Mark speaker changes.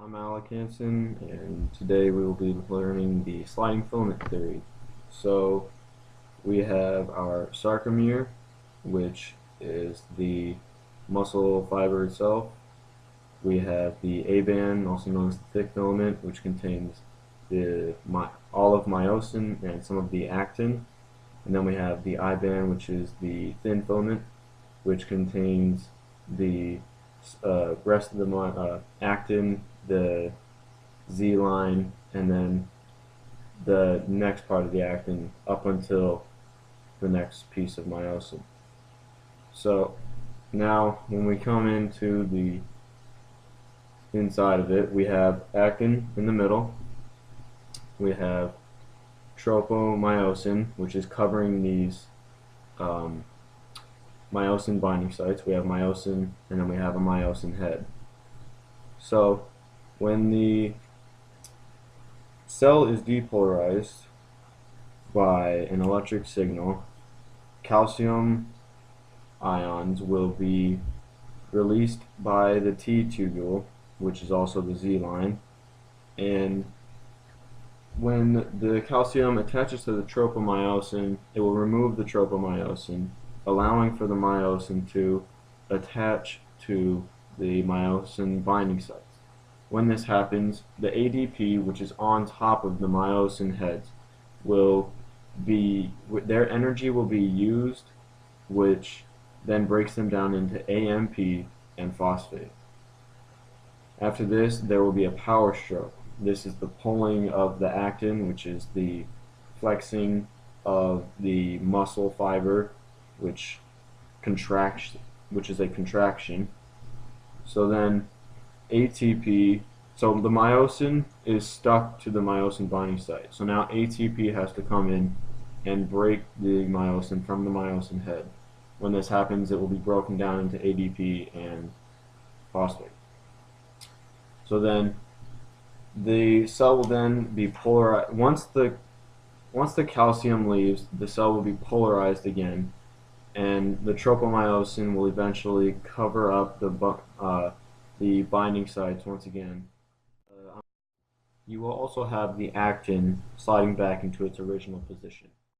Speaker 1: I'm Alec Hansen, and today we will be learning the sliding filament theory. So we have our sarcomere, which is the muscle fiber itself. We have the A-band, also known as the thick filament, which contains all of myosin and some of the actin. And then we have the I-band, which is the thin filament, which contains the rest of the actin, the Z line, and then the next part of the actin up until the next piece of myosin. So now when we come into the inside of it, we have actin in the middle, we have tropomyosin, which is covering these myosin binding sites. We have myosin, and then we have a myosin head. So when the cell is depolarized by an electric signal, calcium ions will be released by the T tubule, which is also the Z line, and when the calcium attaches to the tropomyosin, it will remove the tropomyosin, allowing for the myosin to attach to the myosin binding sites. When this happens, the ADP, which is on top of the myosin heads, their energy will be used, which then breaks them down into AMP and phosphate. After this, there will be a power stroke. This is the pulling of the actin, which is the flexing of the muscle fiber, which is a contraction. So then ATP, so the myosin is stuck to the myosin binding site. So now ATP has to come in and break the myosin from the myosin head. When this happens, it will be broken down into ADP and phosphate. So then the cell will then be polarized. Once the calcium leaves, the cell will be polarized again, and the tropomyosin will eventually cover up the binding sites once again. You will also have the actin sliding back into its original position.